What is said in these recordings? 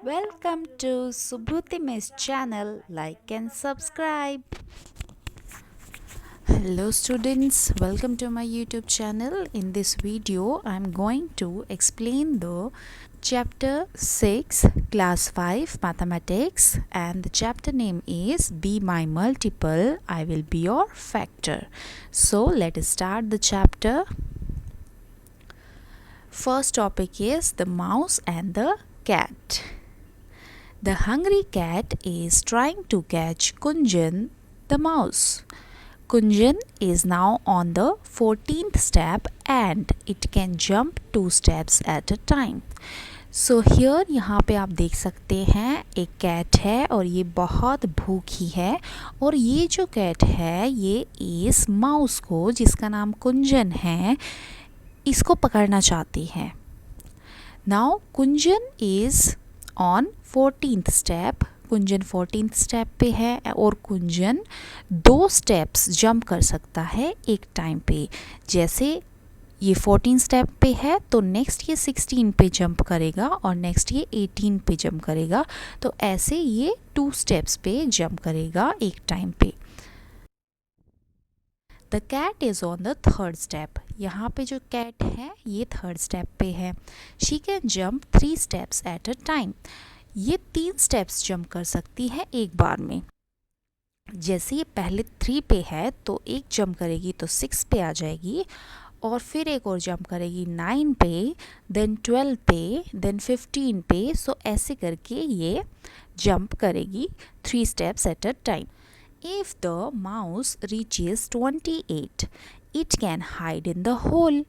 Welcome to Subhuti Miss channel. Like and subscribe. Hello students, welcome to my YouTube channel. In this video, I'm going to explain the chapter 6 class 5 mathematics, and the chapter name is Be My Multiple, I Will Be Your Factor. So let us start the chapter. First topic is the mouse and the cat. The hungry cat is trying to catch Kunjan the mouse. Kunjan is now on the 14th step and it can jump 2 steps at a time. So here यहाँ पे आप देख सकते हैं एक cat है और ये बहुत भूखी है, और ये जो कैट है ये इस माउस को, जिसका नाम कुंजन है, इसको पकड़ना चाहती है. Now Kunjan is on 14th step. Kunjan 14th step पे है और कुंजन 2 स्टेप्स जंप कर सकता है एक टाइम पे. जैसे ये 14 स्टेप पे है तो नेक्स्ट ये 16 पे जंप करेगा और नेक्स्ट ये 18 पे जंप करेगा. तो ऐसे ये 2 स्टेप्स पे जंप करेगा एक टाइम पे. The cat is on the 3rd step. यहाँ पे जो कैट है ये 3rd स्टेप पे है. She can jump 3 steps at a time. ये 3 स्टेप्स जंप कर सकती है एक बार में. जैसे ये पहले 3 पे है तो एक जंप करेगी तो 6 पे आ जाएगी, और फिर एक और जंप करेगी 9 पे, देन 12 पे, देन 15 पे. सो ऐसे करके ये जंप करेगी 3 steps at a time. If the mouse reaches 28, it can hide in the hole.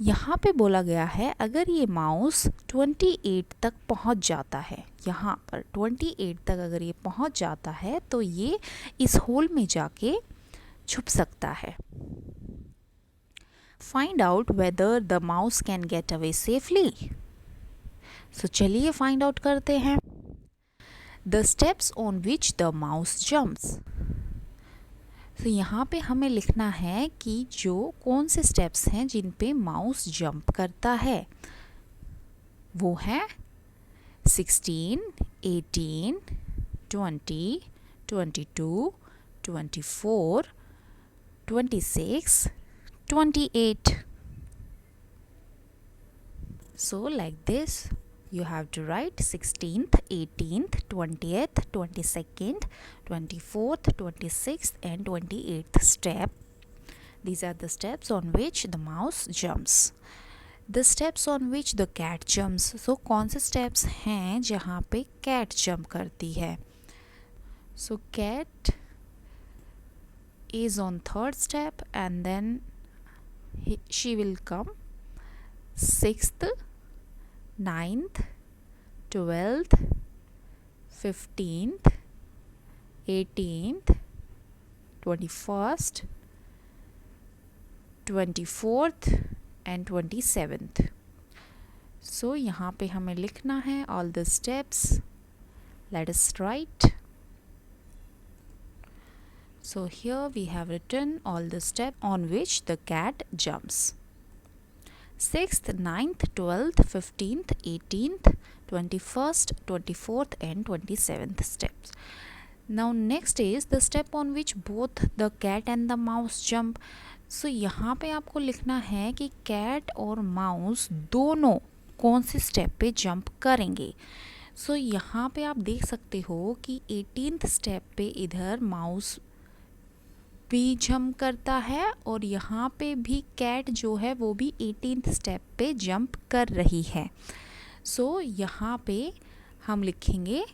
यहाँ पे बोला गया है अगर ये माउस 28 तक पहुँच जाता है, यहाँ पर 28 तक अगर ये पहुँच जाता है तो ये इस होल में जाके छुप सकता है. Find out whether the mouse can get away safely. So चलिए फाइंड आउट करते हैं. The steps on which the mouse jumps. तो यहाँ पे हमें लिखना है कि जो कौन से स्टेप्स हैं जिन पे माउस जंप करता है. वो है 16, 18, 20, 22, 24, 26, 28. So like this, you have to write 16th, 18th, 20th, 22nd, 24th, 26th and 28th step. These are the steps on which the mouse jumps. The steps on which the cat jumps. So कौन से steps हैं जहाँ पे cat jump करती है? So cat is on 3rd step and then she will come 6th, 9th, 12th, 15th, 18th, 21st, 24th and 27th. So यहाँ पे हमें लिखना है all the steps. Let us write. So here we have written all the steps on which the cat jumps. 6th, 9th, 12th, 15th, 18th, 21st, 24th and 27th steps. Now next is the step on which both the cat and the mouse jump. So यहाँ पे आपको लिखना है कि cat और mouse दोनों कौन से स्टेप पे जंप करेंगे. सो यहाँ पे आप देख सकते हो कि 18th स्टेप पे इधर माउस भी जंप करता है और यहाँ पे भी कैट जो है वो भी 18th स्टेप पे जंप कर रही है. सो यहाँ पे हम लिखेंगे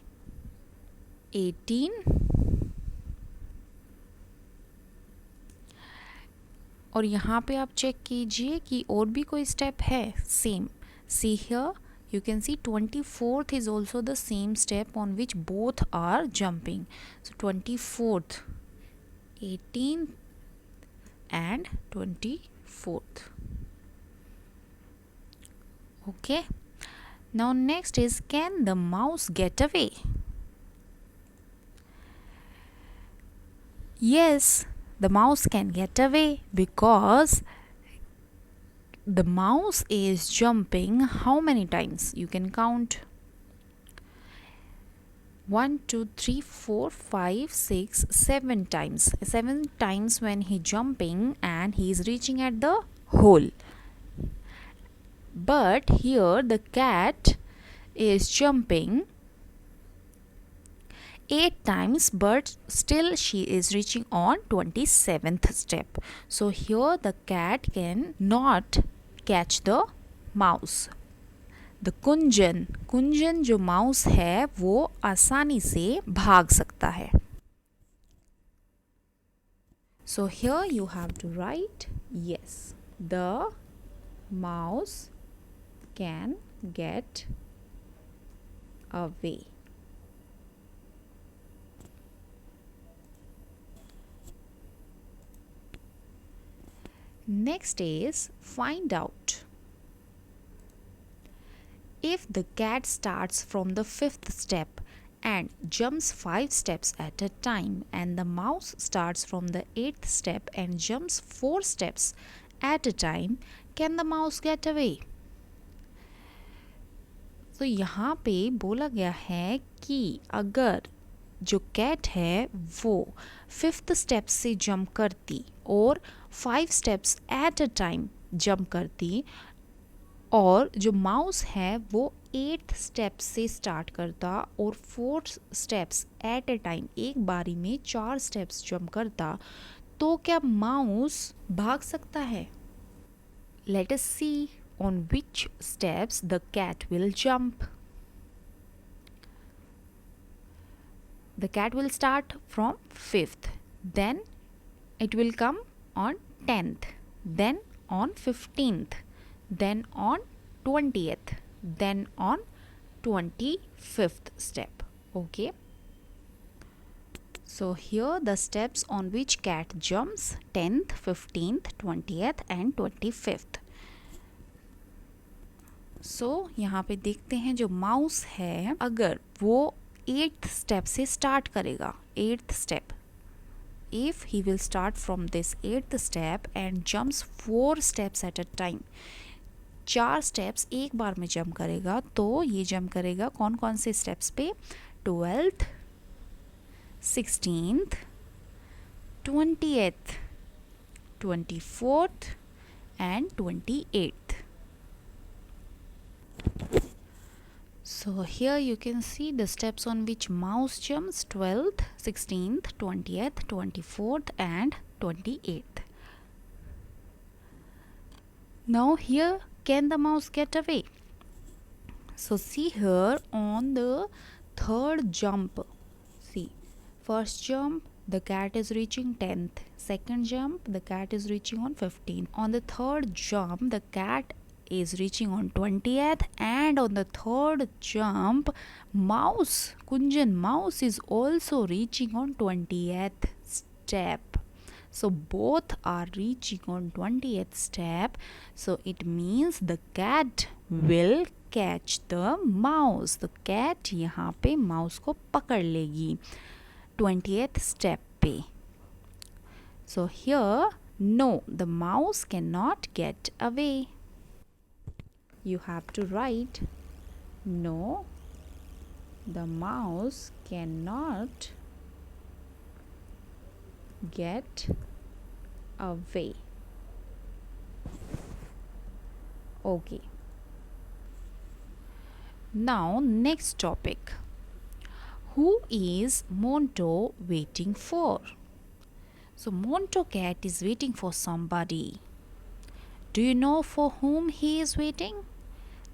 18 और यहाँ पे आप चेक कीजिए कि और भी कोई स्टेप है same. See here you can see 24th is also the same step on which both are jumping. So 24th, 18th and 24th. Okay, now next is can the mouse get away? Yes, the mouse can get away because the mouse is jumping how many times? You can count. 1 2 3 4 5 6 7 times. 7 times when he jumping and he is reaching at the hole. But here the cat is jumping 8 times, but still she is reaching on 27th step. So here the cat can not catch the mouse. The कुंजन जो mouse है वो आसानी से भाग सकता है. So here you have to write, yes, the mouse can get away. Next is find out. If the cat starts from the 5th step and jumps 5 steps at a time, and the mouse starts from the 8th step and jumps 4 steps at a time, can the mouse get away? तो यहाँ पे बोला गया है कि अगर जो cat है वो 5th स्टेप से जंप करती और 5 steps at a time jump करती, और जो माउस है वो 8th स्टेप से स्टार्ट करता और 4 स्टेप्स एट अ टाइम, एक बारी में 4 स्टेप्स जंप करता, तो क्या माउस भाग सकता है? Let us see on which steps the cat will jump. The cat will start from 5th, then it will come on 10th, then on 15th, then on 20th, then on 25th step. Okay, so here the steps on which cat jumps: 10th, 15th, 20th and 25th. So यहाँ पे देखते हैं जो mouse है अगर वो 8th step से start करेगा, 8th step, if he will start from this 8th step and jumps 4 steps at a time, 4 steps एक बार में जंप करेगा, तो ये जंप करेगा कौन कौन से steps पे? 12th, 16th, 20th, 24th and 28th. So here you can see the steps on which mouse jumps: 12th, 16th, 20th, 24th and 28th. Now here, can the mouse get away? So see here on the 3rd jump, see, first jump the cat is reaching 10th, second jump the cat is reaching on 15th, on the 3rd jump the cat is reaching on 20th, and on the 3rd jump Kunjan mouse is also reaching on 20th step. So both are reaching on 20th step, so it means the cat will catch the mouse. The cat यहाँ पे mouse को पकड़ लेगी 20th step पे. So here, no, the mouse cannot get away. You have to write, no, the mouse cannot get away. Okay. Now next topic. Who is Monto waiting for? So Monto cat is waiting for somebody. Do you know for whom he is waiting?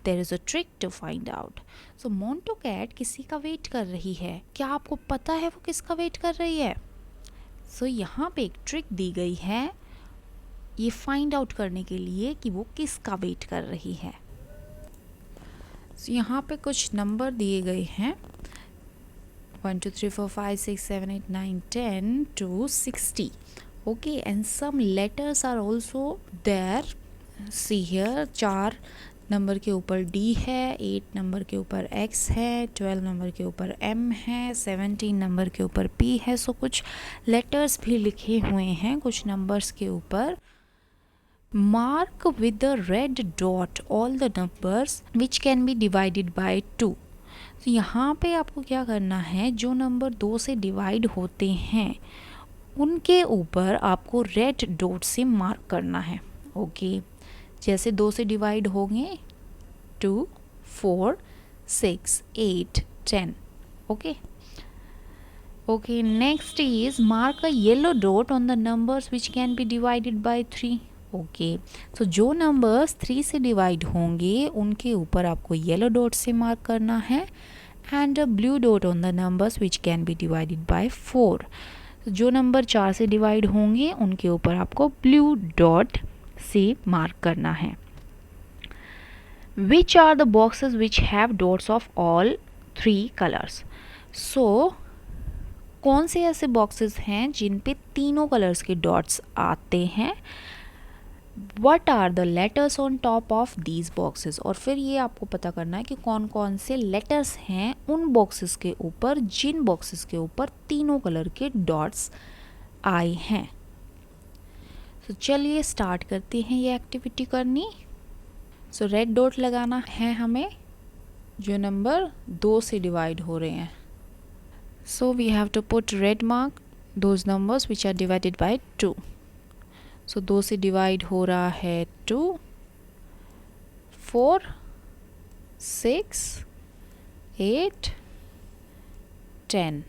There is a trick to find out. So Monto cat किसी का wait कर रही है. क्या आपको पता है वो किसका वेट कर रही है? So यहाँ पे एक ट्रिक दी गई है ये फाइंड आउट करने के लिए कि वो किसका वेट कर रही है. So यहाँ पे कुछ नंबर दिए गए हैं 1 2 3 4 5 6 7 8 9 10 to 60. Okay, and some letters are also there. See here, 4 number के ऊपर D है, 8 नंबर के ऊपर X है, 12 नंबर के ऊपर M है, 17 नंबर के ऊपर P है. सो कुछ लेटर्स भी लिखे हुए हैं कुछ नंबर्स के ऊपर. Mark with the red dot all the numbers which can be divided by 2. तो यहाँ पे आपको क्या करना है, जो नंबर 2 से डिवाइड होते हैं उनके ऊपर आपको रेड डॉट से मार्क करना है। ओके, जैसे 2 से डिवाइड होंगे 2, 4, 6, 8, 10। Okay, next is mark a yellow dot on the numbers which can be divided by 3. Okay, तो जो नंबर्स 3 से डिवाइड होंगे उनके ऊपर आपको येलो डॉट से मार्क करना है, and a blue dot on the numbers which can be divided by 4। जो नंबर 4 से डिवाइड होंगे उनके ऊपर आपको ब्लू डॉट से मार्क करना है। Which are the boxes which have dots of all 3 colours. So कौन से ऐसे बॉक्सेस हैं जिन पे तीनों कलर्स के डॉट्स आते हैं। What are the letters on top of these boxes। और फिर ये आपको पता करना है कि कौन कौन से लेटर्स हैं उन बॉक्सेस के ऊपर जिन बॉक्सेस के ऊपर तीनों कलर के डॉट्स आए हैं। तो चलिए स्टार्ट करते हैं ये एक्टिविटी करनी। सो रेड डॉट लगाना है हमें जो नंबर 2 से डिवाइड हो रहे हैं। So we have to put red mark those numbers which are divided by 2. So 2 से डिवाइड हो रहा है 2, 4, 6, 8, 10,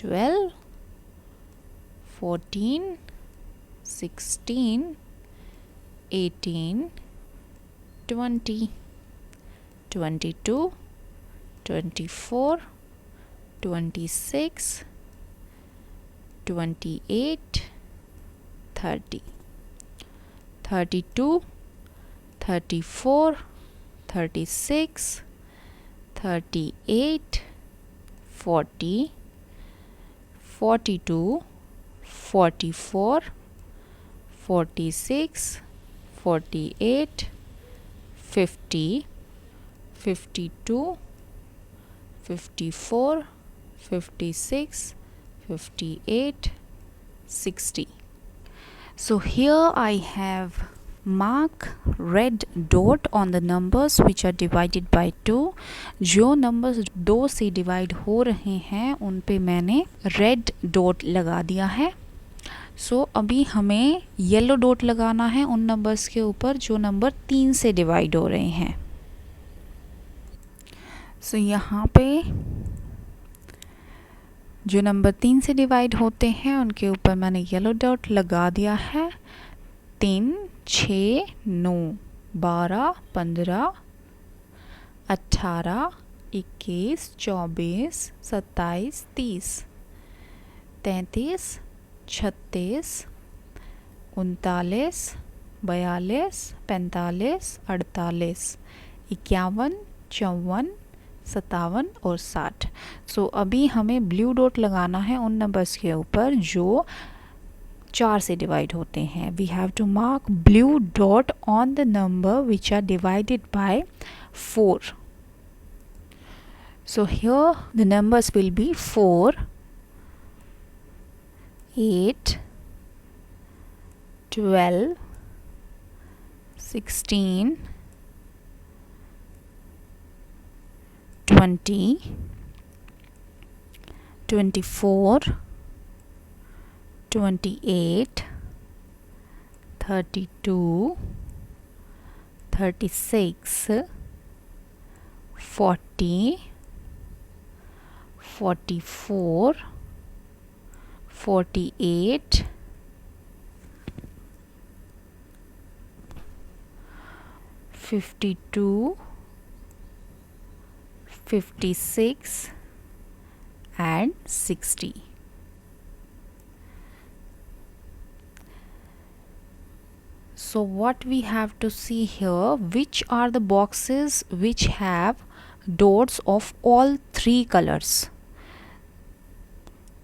12, 14, 16, 18, 20, 22, 24, 26, 28, 30, 32, 34, 36, 38, 40, 42, 44, 46, 48, 50, 52, 54, 56, 58, 60. So here I have mark red dot on the numbers which are divided by 2. जो numbers 2 से divide हो रहे हैं उन पे मैंने रेड डॉट लगा दिया है। सो अभी हमें येलो डॉट लगाना है उन नंबर्स के ऊपर जो नंबर 3 से डिवाइड हो रहे हैं। सो यहाँ पे जो नंबर 3 से डिवाइड होते हैं उनके ऊपर मैंने येलो डॉट लगा दिया है। 3, 6, 9, 12, 15, 18, 21, 24, 27, 30, 33, 36, 39, 42, 45, 48, 51, 54, 57 और 60। सो अभी हमें ब्लू डॉट लगाना है उन नंबर्स के ऊपर जो 4 से डिवाइड होते हैं। We have to mark blue dot on the number which are divided by 4। So here the numbers will be 4, 8, 12, 16, 20, 24, 28, 32, 36, 40, 44, 48, 52, 56 and 60. So what we have to see here, which are the boxes which have dots of all 3 colors.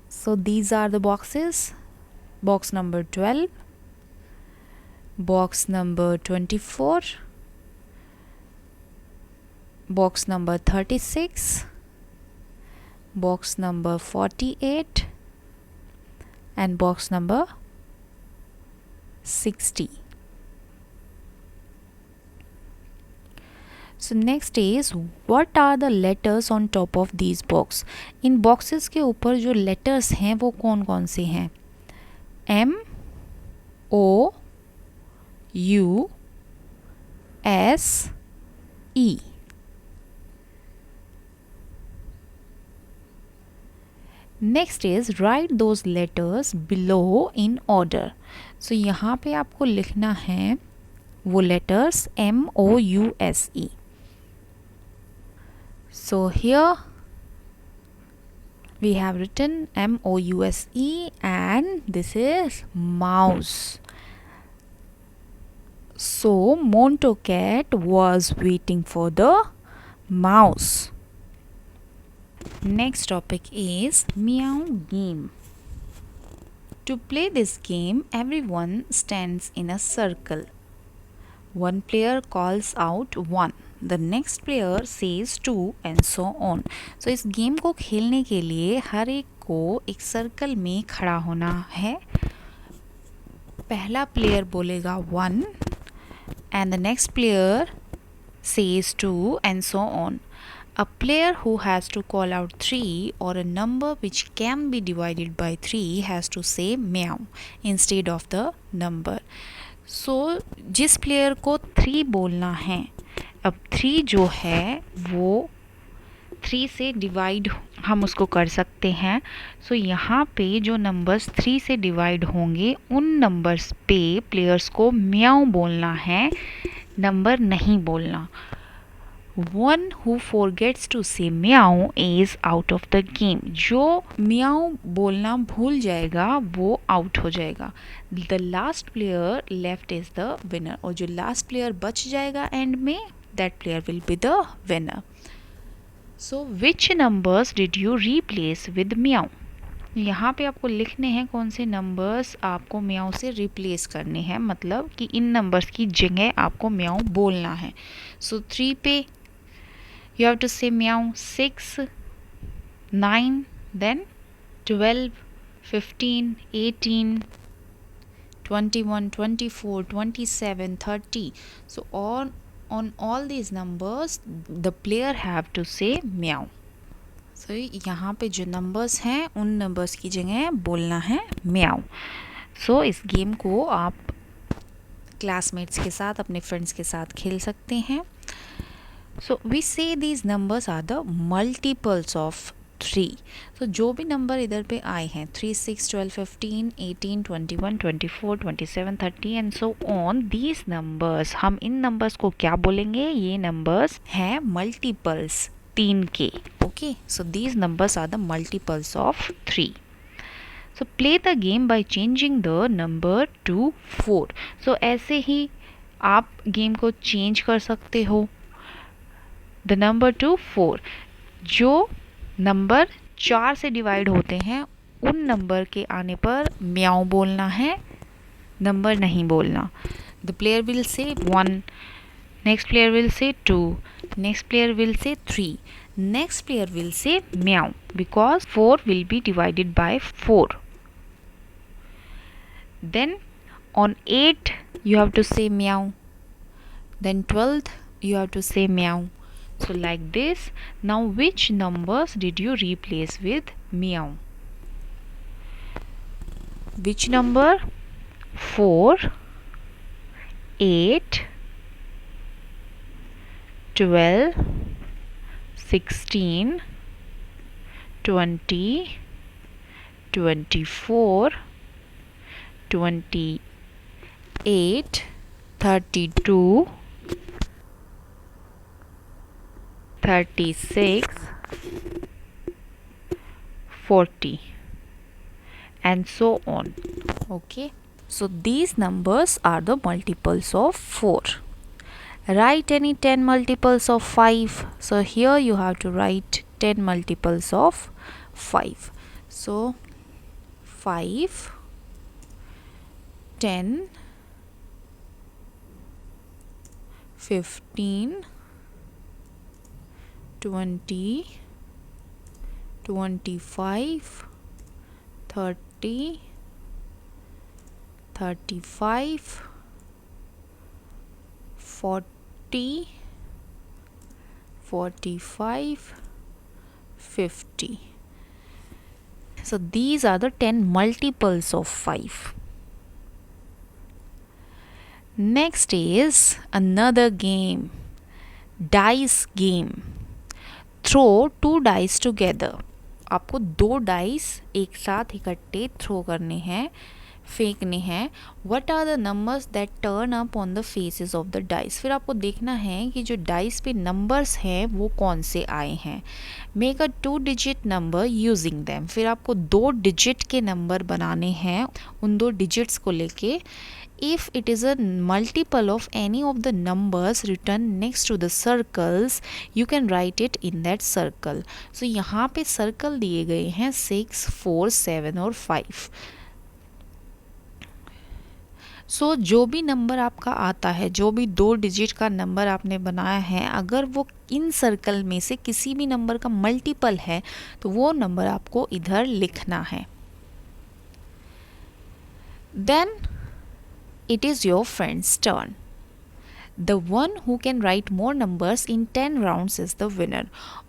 So these are the boxes: box number 12, box number 24, box number 36, box number 48 and box number 60. So next is what are the letters on top of these box? In boxes के ऊपर जो letters हैं वो कौन कौन से हैं? M O U S E. Next is write those letters below in order. So यहाँ पे आपको लिखना है वो letters MOUSE. So here we have written MOUSE and this is mouse. So Monto cat was waiting for the mouse. Next topic is meow game. To play this game, everyone stands in a circle. One player calls out 1. The next player says 2 and so on. So इस game को खेलने के लिए हर एक को एक circle में खड़ा होना है. पहला प्लेयर बोलेगा 1 and the next player says 2 and so on. A player who has to call out 3 or a number which can be divided by 3 has to say meow instead of the number. So जिस player को 3 बोलना है, अब 3 जो है वो 3 से divide हम उसको कर सकते हैं. सो यहाँ पे जो नंबर्स 3 से डिवाइड होंगे उन नंबर्स पे प्लेयर्स को म्याऊ बोलना है, नंबर नहीं बोलना. One who forgets to say meow is out of the game. जो meow बोलना भूल जाएगा वो आउट हो जाएगा. The last player left is the winner. और जो last player बच जाएगा एंड में, that player will be the winner. So which numbers did you replace with meow? यहाँ पे आपको लिखने हैं कौन से नंबर्स आपको म्याऊ से रिप्लेस करने हैं, मतलब कि इन नंबर्स की जगह आपको म्याऊ बोलना है. सो 3 पे you have to say meow. 6, 9, then 12, 15, 18, 21, 24, 27, 30. So on all these numbers the player have to say meow. So यहाँ पे जो नंबर्स हैं उन नंबर्स की जगह बोलना है meow. So इस गेम को आप क्लासमेट्स के साथ, अपने फ्रेंड्स के साथ खेल सकते हैं. So we say these numbers are the multiples of 3. So जो भी नंबर इधर पे आए हैं 3, 6, 12, 15, 18, 21, 24, 27, 30 and so on, these numbers, हम इन नंबर्स को क्या बोलेंगे? ये नंबर्स हैं मल्टीपल्स 3 के. Okay, so these numbers are the multiples of 3. So play the game by changing the number to 4. So ऐसे ही आप गेम को चेंज कर सकते हो द नंबर टू 4. जो नंबर 4 से डिवाइड होते हैं उन नंबर के आने पर म्याऊ बोलना है, नंबर नहीं बोलना. द प्लेयर विल से 1, नेक्स्ट प्लेयर विल से 2, नेक्स्ट प्लेयर विल से 3, next player will say meow because 4 will be divided by 4. Then on 8 you have to say meow, then 12th you have to say meow. So like this. Now which numbers did you replace with meow? Which number? 4, 8, 12, 16, 20, 24, 28, 32, 36, 40 and so on. Okay, so these numbers are the multiples of 4. Write any 10 multiples of 5. So here you have to write 10 multiples of 5. So 5, 10, 15, 20, 25, 30, 35, 40, 45, 50. So these are the 10 multiples of 5. Next is another game, dice game. Throw 2 dice together. आपको 2 dice एक साथ इकट्ठे throw करने हैं, फेंकने हैं. What are the numbers that turn up on the faces of the dice. फिर आपको देखना है कि जो डाइस पे नंबर्स हैं वो कौन से आए हैं. Make a 2 digit number using them. फिर आपको 2 डिजिट के नंबर बनाने हैं उन 2 डिजिट्स को लेके. If it is a multiple of any of the numbers written next to the circles, you can write it in that circle. So यहाँ पे circle दिए गए हैं 6, 4, 7 और 5. सो जो भी नंबर आपका आता है, जो भी 2 डिजिट का नंबर आपने बनाया है, अगर वो इन सर्कल में से किसी भी नंबर का मल्टीपल है तो वो नंबर आपको इधर लिखना है. Then it is your friend's turn. The one who can write more numbers in 10 rounds is the winner.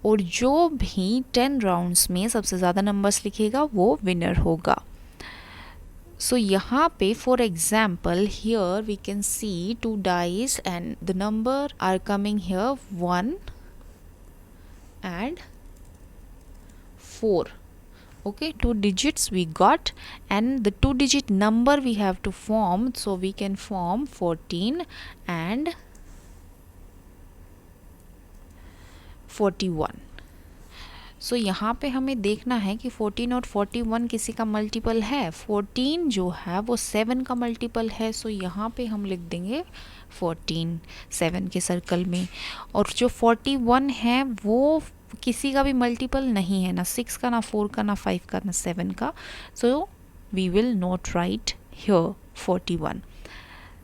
और जो भी 10 rounds में सबसे ज़्यादा नंबर्स लिखेगा वो विनर होगा. So यहाँ पे for example here we can see 2 dice and the number are coming here 1 and 4. Okay, 2 digits we got and the 2 digit number we have to form, so we can form 14 and 41. सो यहाँ पे हमें देखना है कि 14 और 41 किसी का multiple है. 14 जो है वो 7 का मल्टीपल है. सो यहाँ पे हम लिख देंगे 14 7 के सर्कल में. और जो 41 है वो किसी का भी मल्टीपल नहीं है, ना 6 का, ना 4 का, ना 5 का, ना 7 का. So we will not write here 41.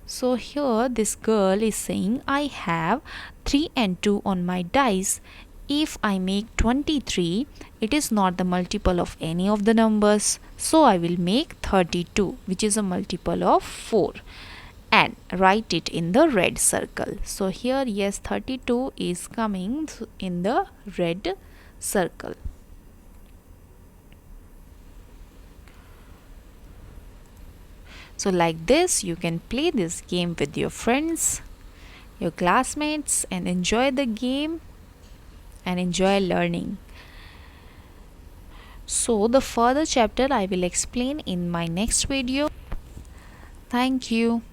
So here this girl is saying I have 3 and 2 on my dice. If I make 23, it is not the multiple of any of the numbers. So I will make 32, which is a multiple of 4. And write it in the red circle. So here yes, 32 is coming in the red circle. So like this you can play this game with your friends, your classmates, and enjoy the game and enjoy learning. So the further chapter I will explain in my next video. Thank you.